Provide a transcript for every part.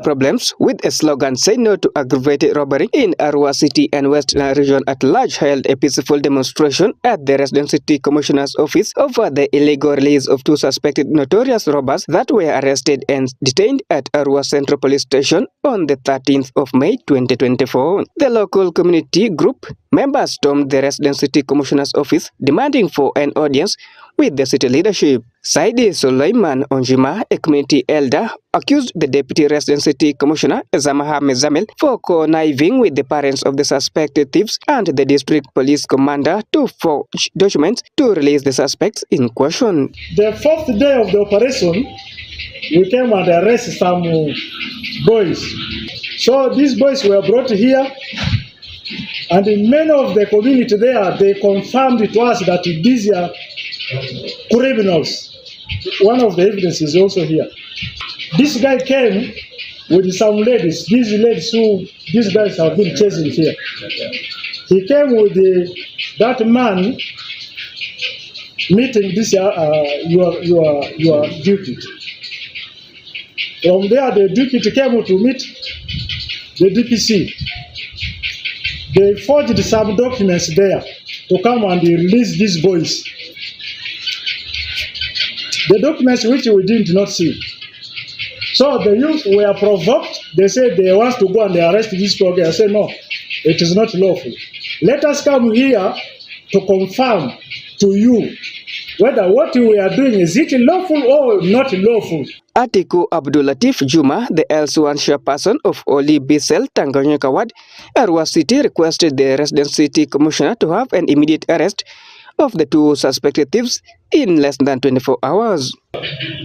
Problems with a slogan "Say No to Aggravated Robbery" in Arua City and West Nile region at large held a peaceful demonstration at the Resident City Commissioner's office over the illegal release of two suspected notorious robbers that were arrested and detained at Arua Central Police Station on the 13th of May 2024. The local community group members stormed the Resident City Commissioner's office demanding for an audience with the city leadership. Saidi Suleiman Onjima, a community elder, accused the Deputy Resident City Commissioner Zamaha Mezamel for conniving with the parents of the suspected thieves and the District Police Commander to forge documents to release the suspects in question. The fourth day of the operation, we came and arrested some boys. So these boys were brought here, and many of the community there, they confirmed to us that these are criminals. One of the evidence is also here. This guy came with some ladies. These ladies who these guys have been chasing here. He came with that man meeting this your deputy. From there, the deputy came to meet the DPC. They forged some documents there to come and release these boys. The documents which we did not see. So the youth were provoked. They said they want to go and arrest these people. I said, no, it is not lawful. Let us come here to confirm to you whether what we are doing, is it lawful or not lawful. Atiku Abdulatif Juma, the L1 chairperson of Oli Bisel Tanganyika Ward, Arua City, requested the Resident City Commissioner to have an immediate arrest of the two suspected thieves in less than 24 hours.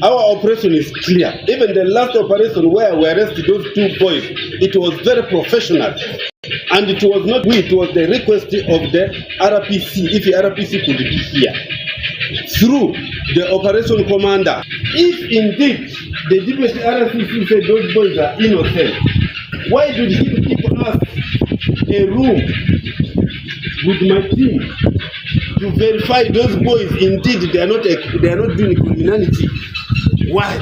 Our operation is clear. Even the last operation where we arrested those two boys, it was very professional. And it was not we, it was the request of the RPC, if the RPC could be here, through the operation commander. If indeed the deputy RPC said those boys are innocent, why did he give us a room with my team to verify those boys indeed they are not doing criminality? Why?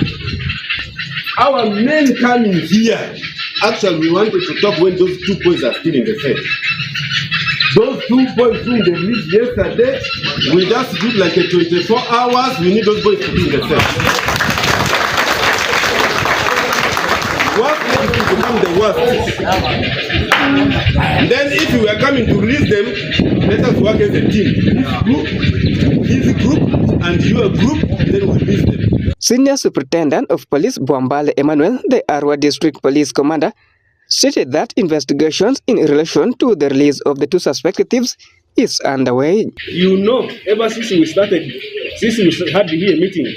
Our men coming here, actually we wanted to talk when those two boys are still in the cell. Those two boys whom they released yesterday, we just did like a 24 hours, we need those boys to be in the cell. What is to become the worst? Then if we are coming to release them, let us work as a team. This group and your group, then we release them. Senior Superintendent of Police Bwambale Emmanuel, the Arua District Police Commander, stated that investigations in relation to the release of the two suspected thieves is underway. You know, ever since we had here meeting,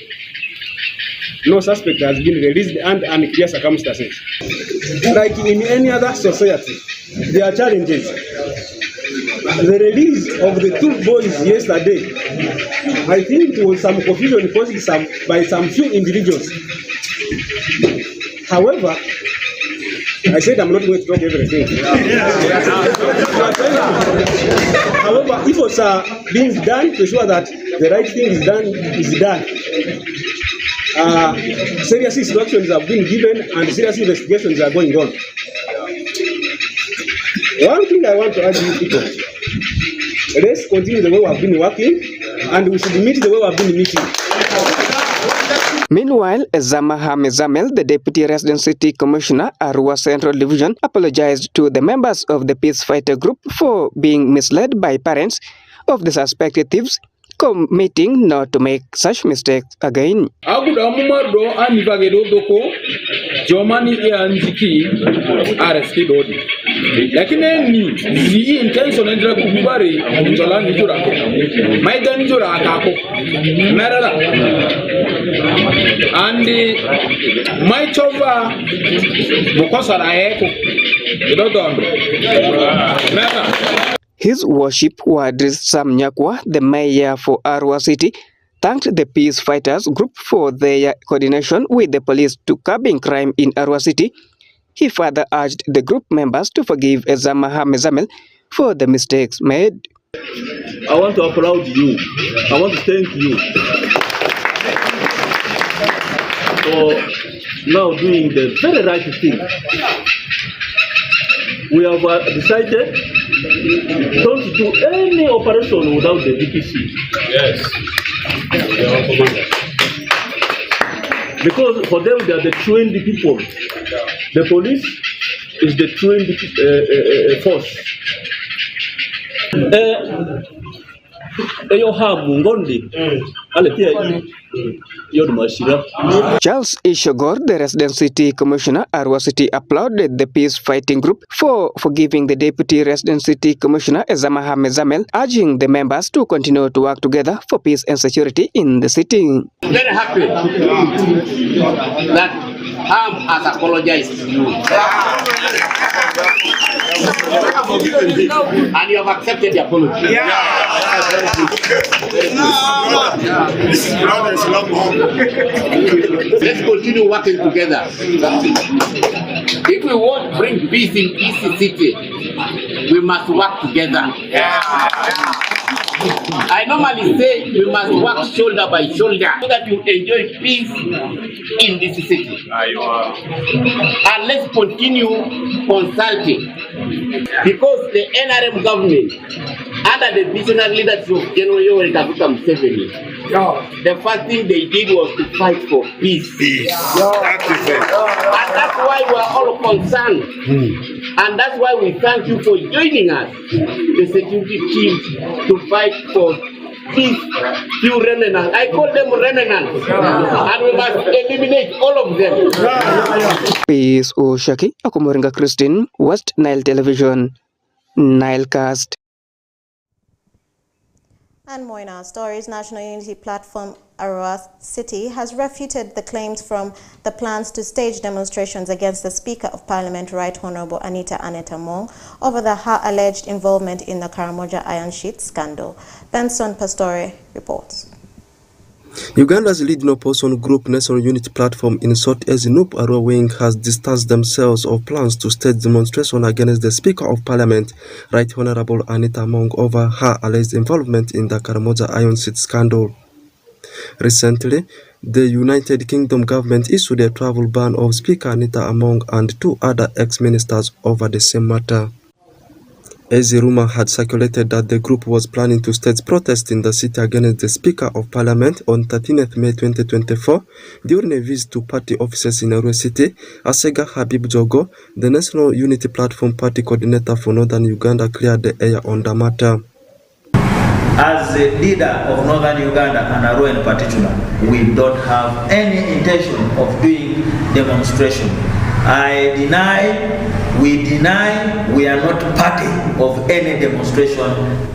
no suspect has been released under unclear circumstances. Like in any other society, there are challenges. The release of the two boys yesterday, I think it was some confusion caused by some few individuals. However, I said I'm not going to talk everything. However, efforts are being done to ensure that the right thing is done. Serious instructions have been given and serious investigations are going on. One thing I want to ask you people, let's continue the way we have been working and we should meet the way we have been meeting. Meanwhile, Zamaha Mezamel, the Deputy Resident City Commissioner, Arua Central Division, apologized to the members of the Peace Fighter Group for being misled by parents of the suspected thieves, committing not to make such mistakes again. Jomani anziki arrested odi. Lakini ni zi intention ndra kubari njola njura ko. Maida njura akako. Merala. Andi my chova mukosara eko. Idodondo. Merala. His Worship Wadris Sam Nyakwa, the mayor for Arua City, thanked the peace fighters group for their coordination with the police to curbing crime in Arua City. He further urged the group members to forgive Zamaha Mezamel for the mistakes made. I want to applaud you. I want to thank you now doing the very right thing. We have decided don't do any operation without the DPC. Yes. Because for them, they are the trained people. The police is the trained force. Charles Ishogor, the resident city commissioner, Arua City, applauded the peace fighting group for forgiving the deputy resident city commissioner, Ezama Mezamel, urging the members to continue to work together for peace and security in the city. Very happy that Ham has apologized to you. And you have accepted the apology. Let's continue working together. If we want to bring peace in East City, we must work together. I normally say we must work shoulder by shoulder so that you enjoy peace in this city. And let's continue consulting, because the NRM government, under the visionary leadership of General Yoweri Kaguta Museveni, the first thing they did was to fight for peace. And that's why we are all concerned. And that's why we thank you for joining us, the security team, to fight for peace. Few remnants, I call them remnants, and we must eliminate all of them. Peace Oshaki, Akomoringa Christine, West Nile Television, Nile Cast. And more in our stories, National Unity Platform Arua City has refuted the claims from the plans to stage demonstrations against the Speaker of Parliament, Right Honorable Anita Among, over her alleged involvement in the Karamoja Iron Sheet scandal. Benson Pastore reports. Uganda's leading opposition group National Unity Platform in South Ezinup Arua Wing has distanced themselves of plans to stage demonstration against the Speaker of Parliament, Right Honorable Anita Among, over her alleged involvement in the Karamoja Iron Sheet scandal. Recently, the United Kingdom government issued a travel ban of Speaker Anita Among and 2 other ex-ministers over the same matter. As a rumor had circulated that the group was planning to stage protests in the city against the Speaker of Parliament on 13th May 2024 during a visit to party offices in Arua City, Asega Habib Jogo, the National Unity Platform party coordinator for Northern Uganda, cleared the air on the matter. As the leader of Northern Uganda and Arua in particular, we don't have any intention of doing demonstration. We deny we are not party of any demonstration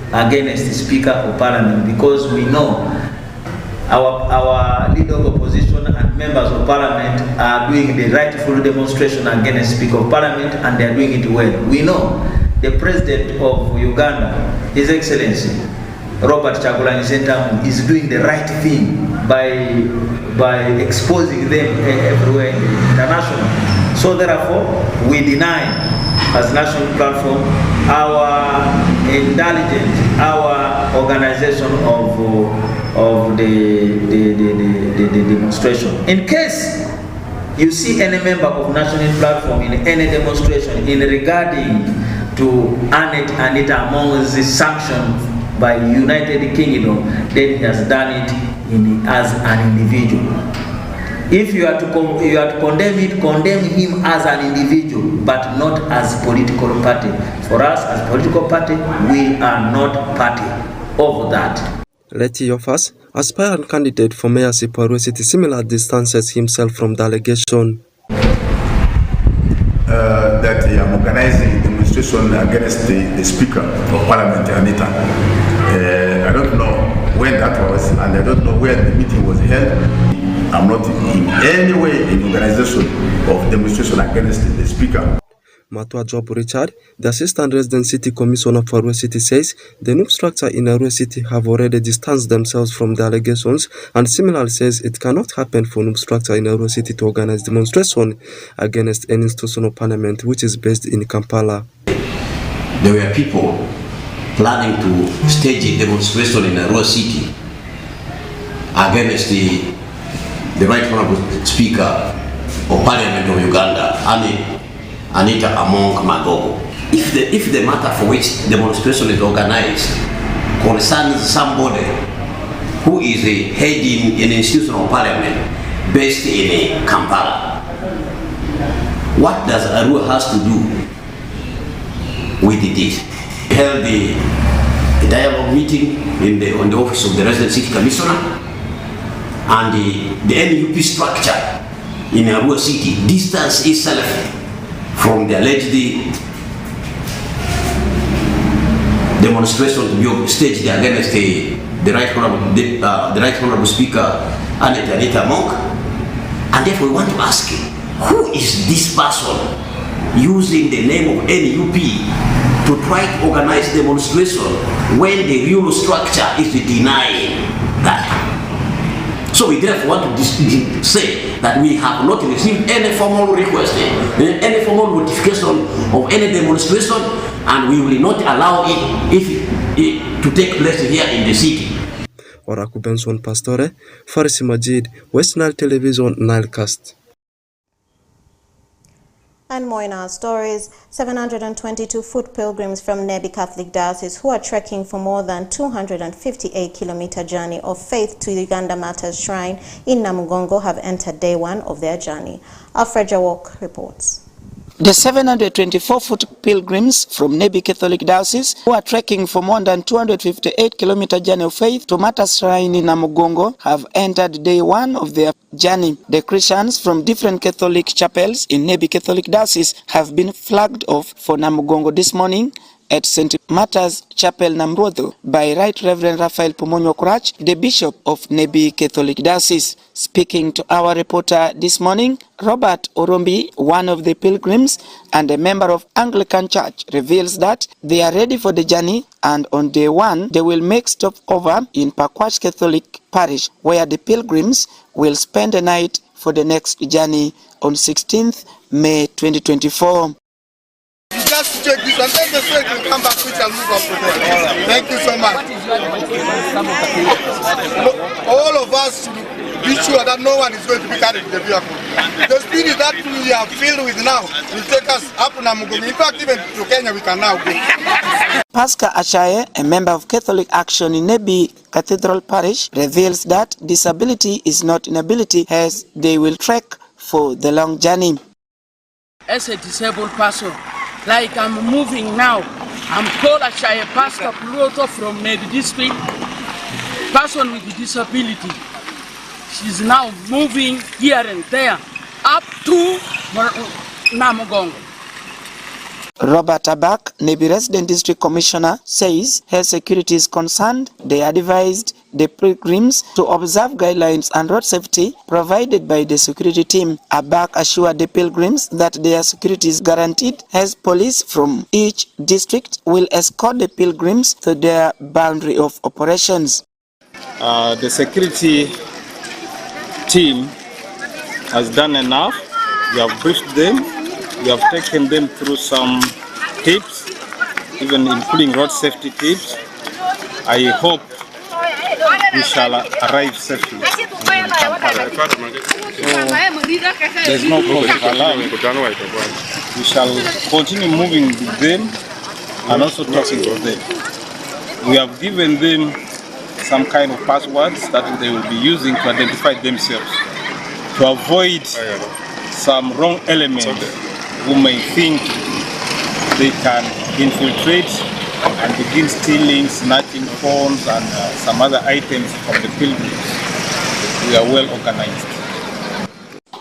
against the Speaker of Parliament, because we know our leader of opposition and members of Parliament are doing the rightful demonstration against the Speaker of Parliament, and they are doing it well. We know the President of Uganda, His Excellency Robert Kyagulanyi Ssentamu, is doing the right thing by exposing them everywhere international. So therefore, we deny, as National Platform, our indulgence, our organization of the demonstration. In case you see any member of National Platform in any demonstration in regarding to Anita Among's sanction by the United Kingdom, then he has done it as an individual. If you are to condemn it, condemn him as an individual, but not as political party. For us, as political party, we are not party of that. Letty Yofas, aspirant candidate for mayorship Arua City, similar distances himself from the allegation. That I am organizing a demonstration against the Speaker of Parliament, Anita. I don't know when that was, and I don't know where the meeting was held. I'm not in any way in organization of demonstration against the Speaker. Matua Job Richard, the Assistant Resident City Commissioner for Arua City, says the new structure in Arua City have already distanced themselves from the allegations, and similarly says it cannot happen for new structure in Arua City to organize demonstration against an institutional parliament which is based in Kampala. There were people planning to stage a demonstration in Arua City against the Right Honorable Speaker of Parliament of Uganda, Anita Among Magogo. If the matter for which demonstration is organized concerns somebody who is heading an institution of parliament based in Kampala, what does Arua has to do with this? We held a dialogue meeting on the office of the resident city commissioner, and the NUP structure in Arua city distance itself from the alleged demonstration to be staged against the right honorable speaker Anita Monk, and therefore we want to ask him, who is this person using the name of NUP to try to organize demonstration when the real structure is denying that? So we therefore want to say that we have not received any formal request, any formal notification of any demonstration, and we will not allow it to take place here in the city. Oraku Benson Pastore, Farisi Majid, West Nile Television, NILE CAST. And more in our stories, 722 foot pilgrims from Nebi Catholic Diocese who are trekking for more than 258-kilometer journey of faith to Uganda Matters Shrine in Namugongo have entered day one of their journey. Alfred Jawok reports. The 724-foot pilgrims from Nebi Catholic Diocese who are trekking for more than 258-kilometer journey of faith to Matters Shrine in Namugongo have entered day one of their journey. The Christians from different Catholic chapels in Nebi Catholic Diocese have been flagged off for Namugongo this morning at St. Martha's Chapel Namrodho by Right Reverend Raphael Pomonyo Kurach, the Bishop of Nebi Catholic Diocese. Speaking to our reporter this morning, Robert Orombi, one of the pilgrims and a member of Anglican Church, reveals that they are ready for the journey, and on day one they will make stopover in Pakwach Catholic Parish, where the pilgrims will spend the night for the next journey on 16th May 2024. You just check this and then the straight will come back, which I'll move up to there. Thank you so much. All of us should be sure that no one is going to be carried in the vehicle. The spirit that we are filled with now will take us up to Namugongo. In fact, even to Kenya we can now go. Pascal Achaye, a member of Catholic Action in Nebi Cathedral Parish, reveals that disability is not inability, as they will trek for the long journey. As a disabled person, like I'm moving now, I'm called Achaye Pascal Pluto from Nebi District, person with disability. She's now moving here and there up to Namugongo. Robert Abak, Nebi Resident District Commissioner, says health security is concerned. They advised the pilgrims to observe guidelines and road safety provided by the security team. Abak assured the pilgrims that their security is guaranteed, as police from each district will escort the pilgrims to their boundary of operations. The security team has done enough. We have briefed them. We have taken them through some tips, even including road safety tips. I hope we shall arrive safely in Kampala. So there's no cause of alarm. We shall continue moving with them and also talking to them. We have given them some kind of passwords that they will be using to identify themselves, to avoid some wrong elements who may think they can infiltrate and begin stealing, snatching phones and some other items from the pilgrims. We are well organized.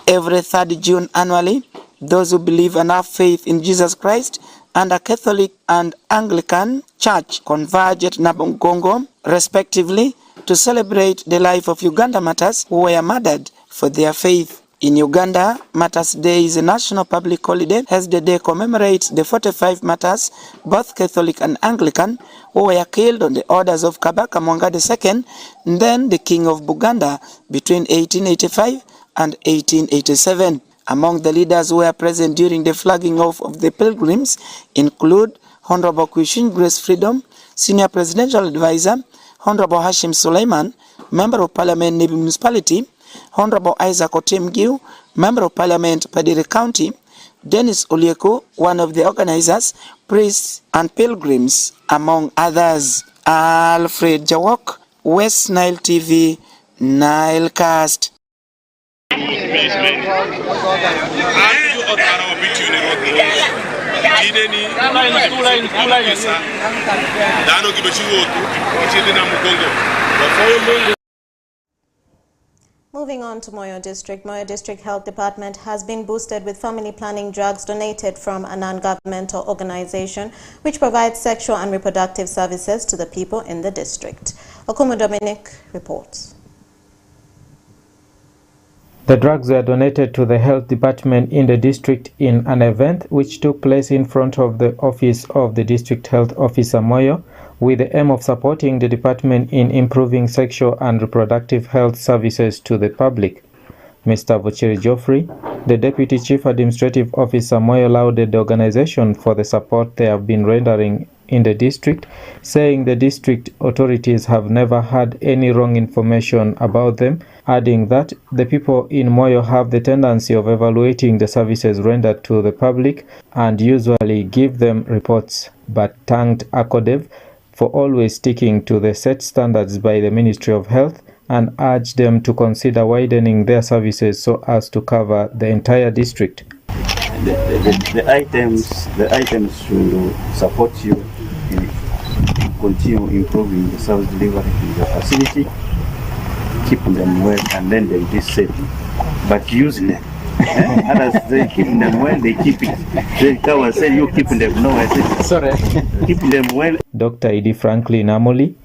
Every 3rd June annually, those who believe and have faith in Jesus Christ and a Catholic and Anglican Church converge at Namugongo, respectively, to celebrate the life of Uganda martyrs who were murdered for their faith. In Uganda, Martyrs' Day is a national public holiday, as the day commemorates the 45 martyrs, both Catholic and Anglican, who were killed on the orders of Kabaka Mwanga II, and then the King of Buganda, between 1885 and 1887. Among the leaders who were present during the flagging off of the pilgrims include Honorable Quishin Grace Freedom, Senior Presidential Advisor, Honorable Hashim Suleiman, Member of Parliament, Nebi Municipality, Honorable Isaac Otemgiu, Member of Parliament, Padiri County, Dennis Olieko, one of the organizers, priests and pilgrims, among others. Alfred Jawok, West Nile TV, Nile Cast. Moving on to Moyo District. Moyo District Health Department has been boosted with family planning drugs donated from a non-governmental organization which provides sexual and reproductive services to the people in the district. Okumu Dominic reports. The drugs were donated to the health department in the district in an event which took place in front of the office of the district health officer Moyo, with the aim of supporting the department in improving sexual and reproductive health services to the public. Mr. Vochiri Geoffrey, the Deputy Chief Administrative Officer Moyo, lauded the organization for the support they have been rendering in the district, saying the district authorities have never had any wrong information about them, adding that the people in Moyo have the tendency of evaluating the services rendered to the public and usually give them reports, but thanked ACODEV for always sticking to the set standards by the Ministry of Health and urged them to consider widening their services so as to cover the entire district. The items should support you in continue improving the service delivery in the facility, keep them well, and then they be safe. But use them. Others, they keep them well, they keep it. They come and say, you keep them. No, I said, sorry. Keep them well. Dr. Edie Franklin Amoli,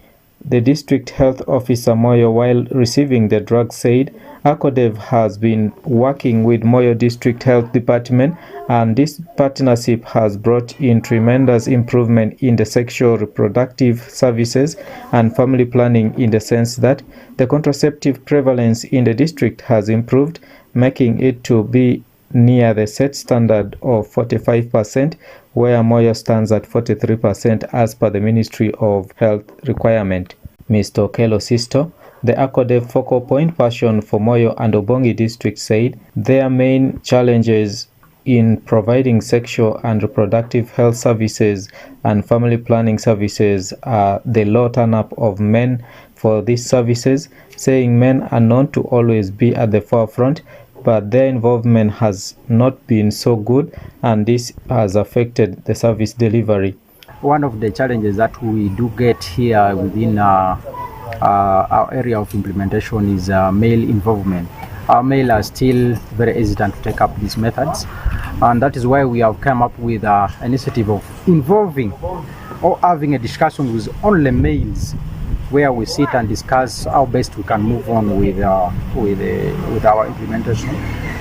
the district health officer Moyo, while receiving the drug, said ACODEV has been working with Moyo District Health Department, and this partnership has brought in tremendous improvement in the sexual reproductive services and family planning, in the sense that the contraceptive prevalence in the district has improved, making it to be near the set standard of 45%, where Moyo stands at 43% as per the Ministry of Health requirement. Mr. Okelo Sisto, the ACODEV focal point person for Moyo and Obongi district, said their main challenges in providing sexual and reproductive health services and family planning services are the low turn-up of men for these services, saying men are known to always be at the forefront, but their involvement has not been so good, and this has affected the service delivery. One of the challenges that we do get here within our area of implementation is male involvement. Our male are still very hesitant to take up these methods, and that is why we have come up with an initiative of involving or having a discussion with only males, where we sit and discuss how best we can move on with our implementation.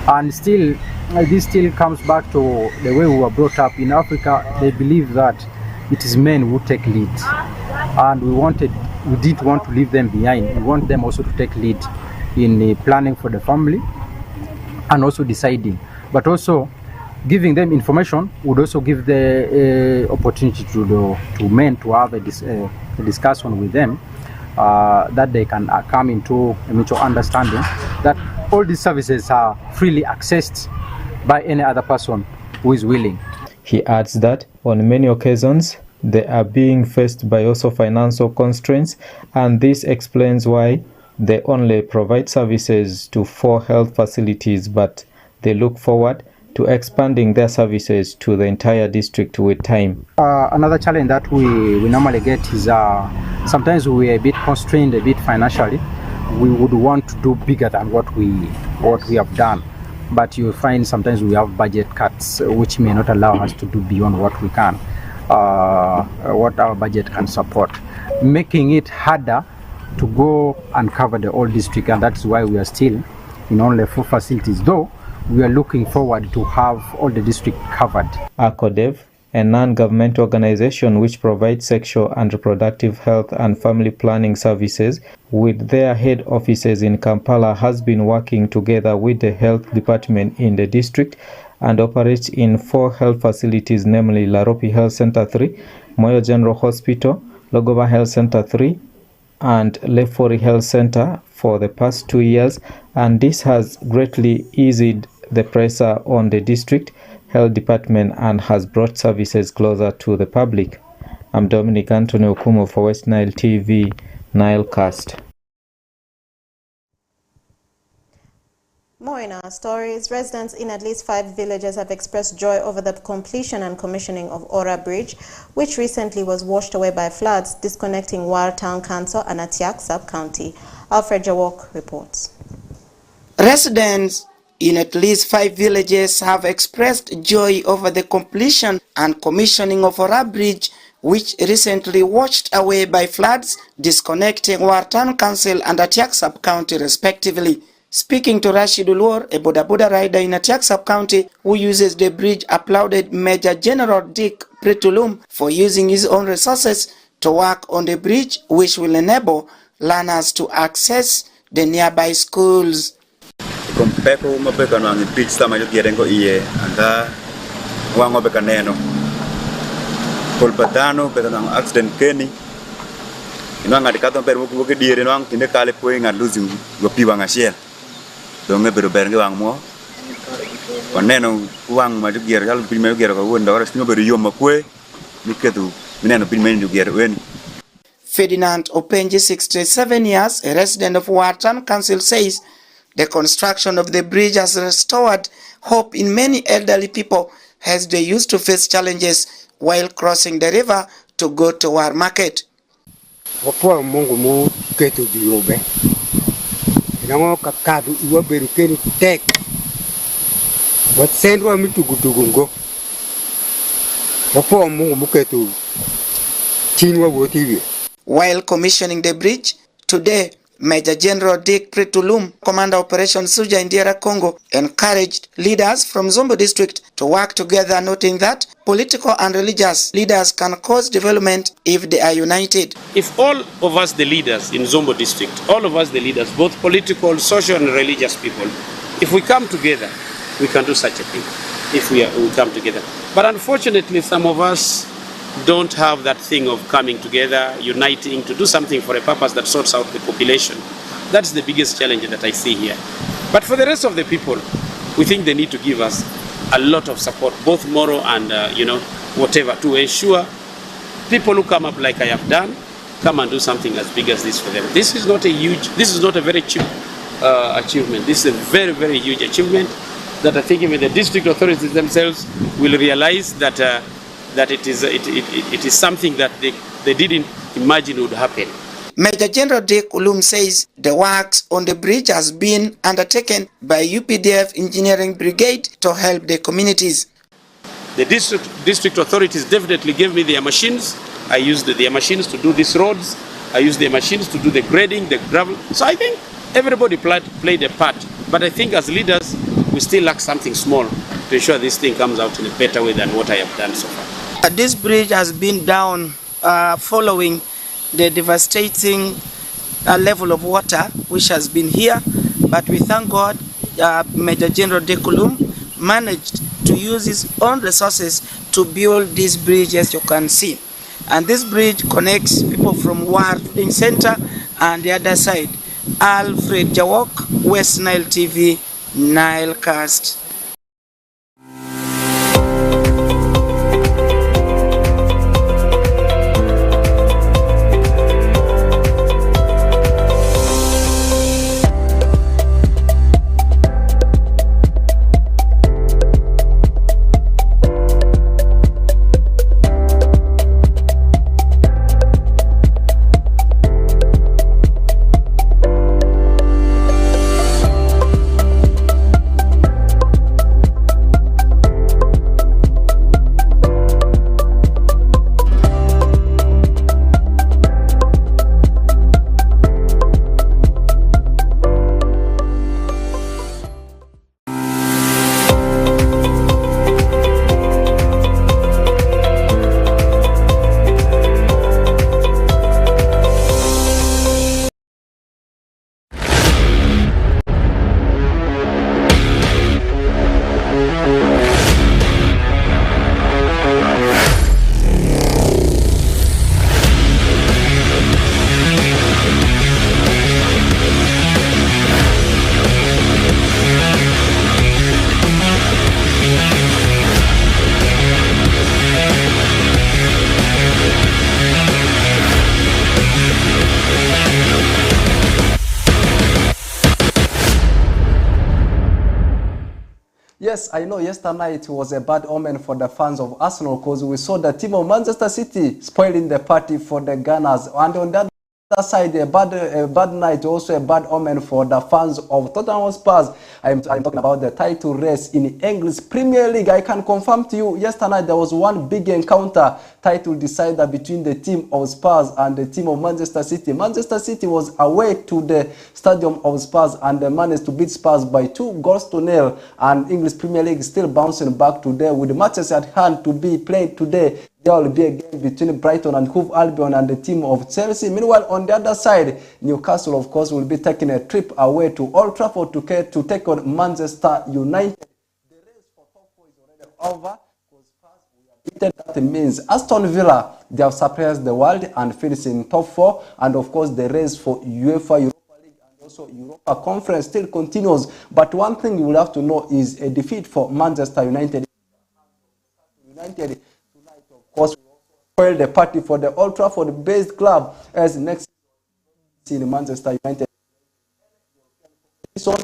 And still, this still comes back to the way we were brought up in Africa. They believe that it is men who take lead, and we didn't want to leave them behind. We want them also to take lead in planning for the family and also deciding, but also giving them information would also give the opportunity to men to have a discussion with them, that they can come into a mutual understanding that all these services are freely accessed by any other person who is willing. He adds that on many occasions they are being faced by also financial constraints, and this explains why they only provide services to 4 health facilities, but they look forward to expanding their services to the entire district with time. Another challenge that we normally get is sometimes we are a bit constrained a bit financially. We would want to do bigger than what we have done, but you find sometimes we have budget cuts which may not allow us to do beyond what we can, what our budget can support, making it harder to go and cover the whole district, and that's why we are still in only 4 facilities, though we are looking forward to have all the district covered. ACODEV, a non-government organization which provides sexual and reproductive health and family planning services with their head offices in Kampala, has been working together with the health department in the district and operates in 4 health facilities, namely Laropi Health Center 3, Moyo General Hospital, Logoba Health Center 3, and Lefori Health Center for the past 2 years, and this has greatly eased the pressure on the district health department and has brought services closer to the public. I'm Dominic Anthony Okumo for West Nile TV, NILE CAST. More in our stories. Residents in at least 5 villages have expressed joy over the completion and commissioning of Ora Bridge, which recently was washed away by floods, disconnecting War Town Council and Atiak Sub-County. Alfred Jawok reports. Residents in at least 5 villages have expressed joy over the completion and commissioning of Ora Bridge, which recently washed away by floods, disconnecting War Town Council and Atiak Sub-County respectively. Speaking to Rashid Ulwar, a boda rider in Atiak Sub-County who uses the bridge, applauded Major General Dick Pritulum for using his own resources to work on the bridge, which will enable learners to access the nearby schools. Kompeko mabeka na bridge sama yo gerengo iye anda wango beka neno kolpatano beka na accident keni inanga dikato per buku ke dire nang tinde kale poe nga luzi go piwa nga shel donge bedo bernge wang mo koneno wang ma jo gere gal prime gere ko wonda wara sino bedo yoma poe miketu mineno prime jo gere wen. Ferdinand Openji, 67 years, a resident of Watan Council, says the construction of the bridge has restored hope in many elderly people as they used to face challenges while crossing the river to go to War Market. Wapo Mungu mu ketu biobe. Inango kakadu iwa berukeni tek. Watsendwa mitugutugungo. Wapo Mungu mu ketu chinwa wotiwe. While commissioning the bridge, today, Major General Dick Pritulum, Commander Operation Suja in DR Congo, encouraged leaders from Zombo district to work together, noting that political and religious leaders can cause development if they are united. If all of us, the leaders in Zombo district, all of us, the leaders, both political, social and religious people, if we come together, we can do such a thing, if we come together. But unfortunately, some of us don't have that thing of coming together, uniting to do something for a purpose that sorts out the population. That's the biggest challenge that I see here. But for the rest of the people, we think they need to give us a lot of support, both moral and whatever, to ensure people who come up like I have done, come and do something as big as this for them. This is not a very cheap achievement. This is a very, very huge achievement that I think even the district authorities themselves will realize that it is something that they didn't imagine would happen. Major General Dick Ulum says the works on the bridge has been undertaken by UPDF Engineering Brigade to help the communities. The district authorities definitely gave me their machines. I used their machines to do these roads. I used their machines to do the grading, the gravel. So I think everybody played a part. But I think as leaders, we still lack something small to ensure this thing comes out in a better way than what I have done so far. This bridge has been down following the devastating level of water which has been here, but we thank God Major General Dekulum managed to use his own resources to build this bridge, as you can see. And this bridge connects people from War Trading Center and the other side. Alfred Jawok, West Nile TV, Nile Cast. Yes, I know yesterday night was a bad omen for the fans of Arsenal because we saw the team of Manchester City spoiling the party for the Gunners. And on that side, a bad night, also a bad omen for the fans of Tottenham Hotspur. I'm talking about the title race in English Premier League. I can confirm to you, yesterday night there was one big encounter, title decider between the team of Spurs and the team of Manchester City. Manchester City was away to the stadium of Spurs and they managed to beat Spurs by 2-0. And English Premier League still bouncing back today with the matches at hand to be played today. There will be a game between Brighton and Hove Albion and the team of Chelsea. Meanwhile, on the other side, Newcastle, of course, will be taking a trip away to Old Trafford to take on Manchester United. The race for top 4 is already over. That means Aston Villa, they have surprised the world and finished in top 4. And of course, the race for UEFA Europa League and also Europa Conference still continues. But one thing you will have to know is a defeat for Manchester United. Tonight, of course, will spoil the party for the Old Trafford-based club as next season in Manchester United. Not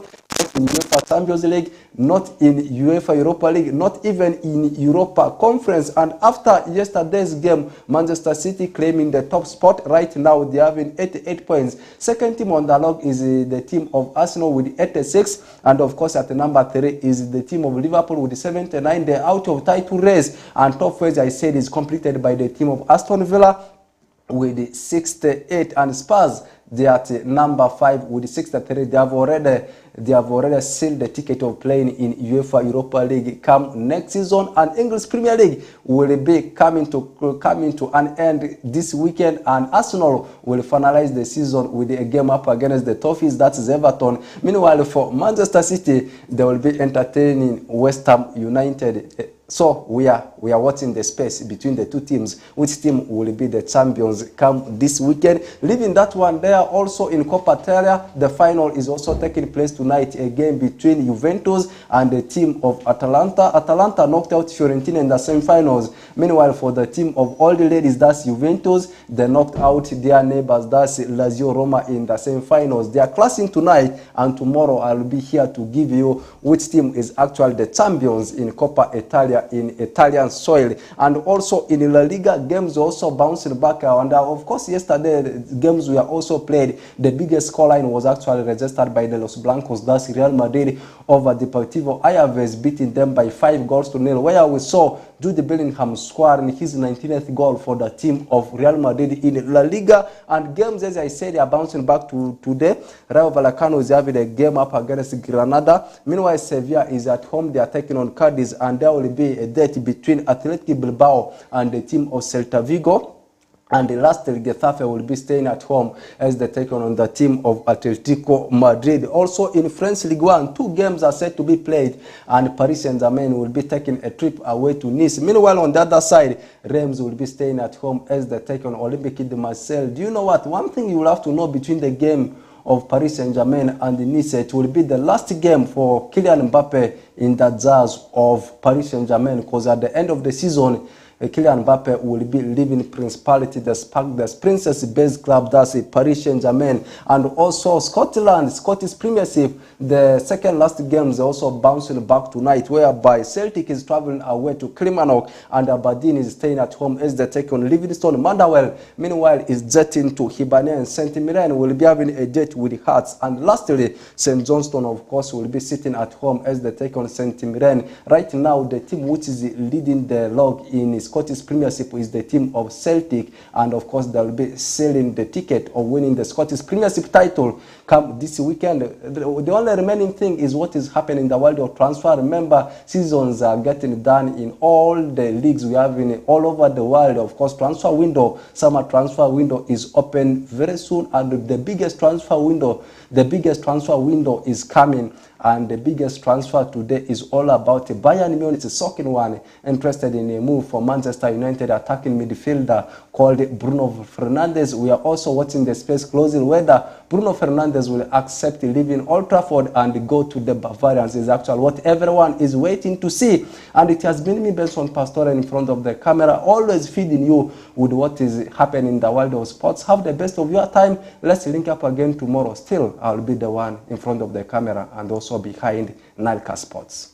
in UEFA Champions League, not in UEFA Europa League, not even in Europa Conference. And after yesterday's game, Manchester City claiming the top spot. Right now, they are having 88 points. Second team on the log is the team of Arsenal with 86. And of course, at number 3 is the team of Liverpool with 79. They're out of title race. And top 4, as I said, is completed by the team of Aston Villa with 68. And Spurs, they are at number 5 with 63. They have already sealed the ticket of playing in UEFA Europa League come next season, and English Premier League will be coming to an end this weekend, and Arsenal will finalize the season with a game up against the Toffees, that is Everton. Meanwhile, for Manchester City, they will be entertaining West Ham United. So we are watching the space between the two teams. Which team will be the champions come this weekend? Leaving that one there, also in Coppa Italia, the final is also taking place tonight. A game between Juventus and the team of Atalanta. Atalanta knocked out Fiorentina in the semi-finals. Meanwhile, for the team of all the ladies, that's Juventus, they knocked out their neighbors, that's Lazio Roma, in the semi-finals. They are clashing tonight, and tomorrow I'll be here to give you which team is actually the champions in Coppa Italia, in Italian soil. And also in La Liga, games also bouncing back. And of course, yesterday, the games were also played. The biggest scoreline was actually registered by the Los Blancos, that's Real Madrid, over Deportivo Alaves, beating them by 5-0, where we saw Jude Bellingham scoring his 19th goal for the team of Real Madrid in La Liga. And games, as I said, are bouncing back to today. Rayo Vallecano is having a game up against Granada. Meanwhile, Sevilla is at home. They are taking on Cadiz, and there will be a date between Athletic Bilbao and the team of Celta Vigo. And lastly, Getafe will be staying at home as they take on the team of Atletico Madrid. Also in French Ligue 1, 2 games are set to be played, and Paris Saint-Germain will be taking a trip away to Nice. Meanwhile, on the other side, Reims will be staying at home as they take on Olympique de Marseille. Do you know what? One thing you will have to know between the game of Paris Saint-Germain and Nice, it will be the last game for Kylian Mbappe in the jazz of Paris Saint-Germain, because at the end of the season, Kylian Mbappe will be leaving Principality, the princess-based club, that's Paris Saint-Germain. And also Scottish Premiership, the second last games are also bouncing back tonight, whereby Celtic is travelling away to Kilmarnock and Aberdeen is staying at home as they take on Livingston. Motherwell, meanwhile, is jetting to Hibernian. St. Mirren will be having a date with Hearts. And lastly, St. Johnstone, of course, will be sitting at home as they take on St. Mirren. Right now, the team which is leading the log in Scottish Premiership is the team of Celtic, and of course they'll be selling the ticket of winning the Scottish Premiership title come this weekend. The only remaining thing is what is happening in the world of transfer. Remember, seasons are getting done in all the leagues we have in all over the world. Of course, summer transfer window is open very soon, and the biggest transfer window is coming. And the biggest transfer today is all about Bayern Munich. It's a second one interested in a move for Manchester United attacking midfielder called Bruno Fernandes. We are also watching the space closely whether Bruno Fernandes will accept leaving Old Trafford and go to the Bavarians. Is actually what everyone is waiting to see. And it has been me, Benson Pastor, in front of the camera, always feeding you with what is happening in the world of sports. Have the best of your time. Let's link up again tomorrow. Still, I'll be the one in front of the camera and also behind NILE CAST Sports.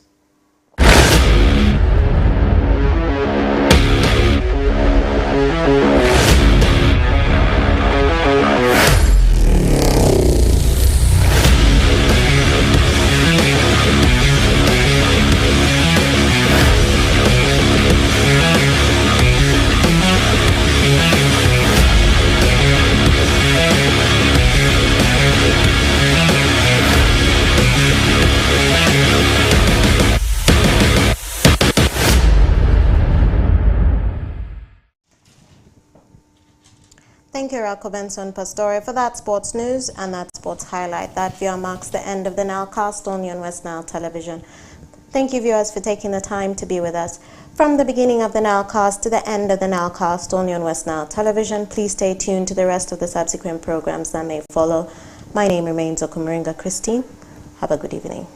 Thank you, Rocco Benson Pastore, for that sports news and that sports highlight. That viewer marks the end of the NILE cast only on West Nile Television. Thank you, viewers, for taking the time to be with us. From the beginning of the NILE cast to the end of the NILE cast only on West Nile Television, please stay tuned to the rest of the subsequent programs that may follow. My name remains Okumuringa Christine. Have a good evening.